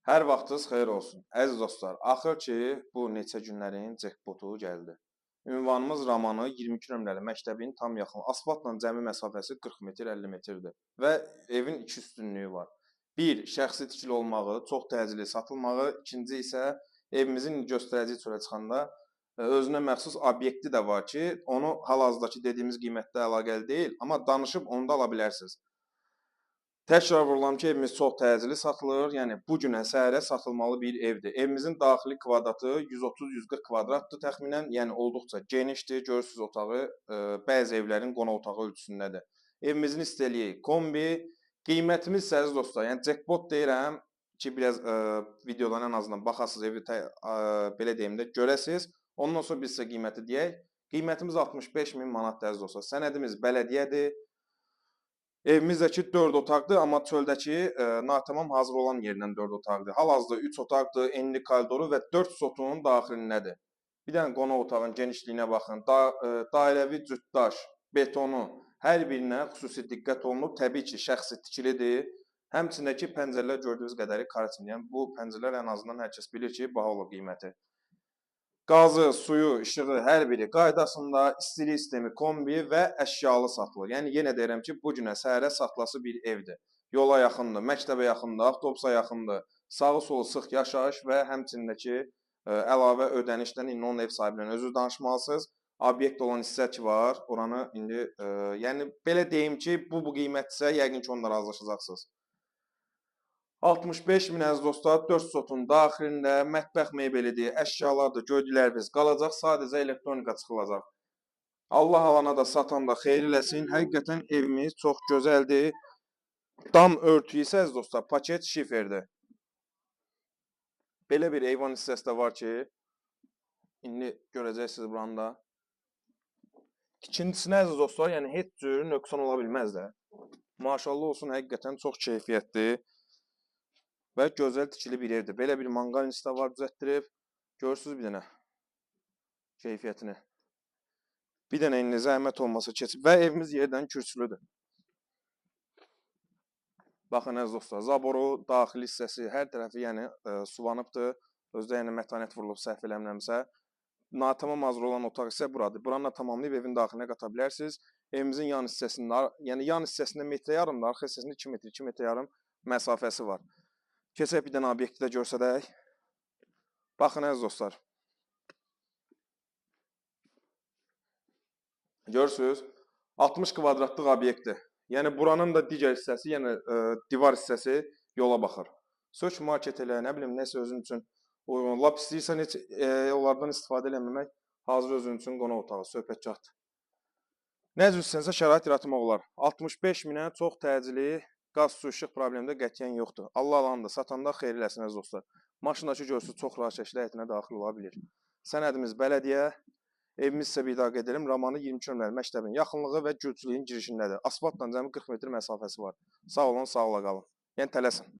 Hər vaxtınız xeyir olsun. Əziz dostlar, axır ki, bu neçə günlərin cekpotu gəldi. Ünvanımız Ramanı 22 nömrəli məktəbin tam yaxın. Asfaltla cəmi məsafəsi 40 metr, 50 metrdir. Və evin iki üstünlüyü var. Bir, şəxsi tikili olmağı, çox təcili satılmağı. İkinci isə evimizin göstərici çölə çıxanda özünə məxsus obyekti də var ki, onu hal-hazırdakı dediyimiz qiymətlə əlaqəli deyil, amma danışıb onu da ala bilərsiniz. Təkrar vurulam ki, evimiz çox təcili satılır. Yəni bu günə səhərə satılmalı bir evdir. Evimizin daxili kvadratı 130-140 kvadratdır təxminən. Yəni olduqca genişdir. Görürsüz otağı bəzi evlərin qonaq otağı ölçüsündədir. Evimizin istəliyi kombi. Qiymətimiz əziz dostlar, yəni jackpot deyirəm ki, biraz videodan ən azından baxasınız, evi belə deyim də görəsiniz. Ondan sonra biz sizə qiyməti deyək. Qiymətimiz 65 min manatdır əziz dostlar. Sənədimiz bələdiyyədir. Evimizdəki 4 otaqdır, amma çöldəki natamam hazır olan yerindən 4 otaqdır. Hal-hazırda 3 otaqdır, enli koridoru və 4 sotunun daxilindədir. Bir dənə qonaq otağının genişliyinə baxın. Dairəvi cütdaş, betonu hər birinə xüsusi diqqət olunub. Təbii ki, şəxsi tikilidir. Həmçindəki pəncərələr gördüyünüz qədəri karton. Yəni bu pəncərələr ən azından hər kəs bilir ki, baha olur qiyməti. Qazı, suyu, işığı hər biri qaydasında, istilik sistemi kombi və əşyalı satılır. Yəni yenə deyirəm ki, bu günə səhərə satılası bir evdir. Yola yaxındır, məktəbə yaxındır, avtobusa yaxındır, sağı solu sıx yaşayış və həmçindəki əlavə ödənişdən indi onun ev sahibinin özü danışmalısınız. Obyekt olan hissə ki var, oranı indi yəni belə deyim ki, bu qiymətsə yəqin ki, onunla razılaşacaqsınız. 65 min əziz dostlar, 4 sotun daxilində mətbəx mebelidir, əşyalardır, gördükləriniz qalacaq, sadəcə elektronika çıxılacaq. Allah alana da satan da xeyir eləsin. Həqiqətən evimiz çox gözəldir. Dam örtüyü isə əziz dostlar, paket şiferdir. Belə bir eyvan hissəsi də var ki, indi görəcəksiniz buranı da. İkincisinə əziz dostlar, yəni heç cür nöqsan ola bilməz də. Maşallah olsun, həqiqətən çox keyfiyyətli və gözəl tikili bir evdir. Belə bir manqalnisi də var düzəltdirib. Görürsünüz bir dənə keyfiyyətini. Bir dənə indi zəhmət olmasa keçib və evimiz yerdən kürsülüdür. Baxın əziz dostlar, zaboru, daxili hissəsi, hər tərəfi yəni suvanıbdır. Özdə yəni mətanət vurulub səhv eləmirəmsə. Natamam hazır olan otaq isə buradır. Buranı da tamamlayıb evin daxilinə qata bilərsiniz. Evimizin yan hissəsində, yəni yan hissəsində metrə yarımdır, arxa hissəsində 2 metr, 2 metr yarım məsafəsi var. Keçək bir dənə obyekti də görsədək. Baxın əziz dostlar. Görürsünüz, 60 kvadratlıq obyektdir. Yəni buranın da digər hissəsi, yəni divar hissəsi yola baxır. Search market elə, nə bilim, nəsə özün üçün uyğun. Lap istəyirsən heç onlardan istifadə eləməmək, hazır özün üçün qonaq otağı, söhbətgahdır. Nə üzrüsənsə şərait yaratmaq olar. 65 minə çox təcili qaz, su, işıq problemi də qətiyyən yoxdur. Allah alanı da satanda xeyir eləsin əziz dostlar. Maşındakı görürsünüz çox rahat şəkildə həyətinə daxil ola bilir. Sənədimiz bələdiyyə. Evimiz isə bir daha qeyd edirəm, Ramanı 22 nömrəli məktəbin yaxınlığı və Gülçülüyün girişindədir. Asfaltdan cəmi 40 metr məsafəsi var. Sağ olun, sağ ola qalın. Yəni tələsin.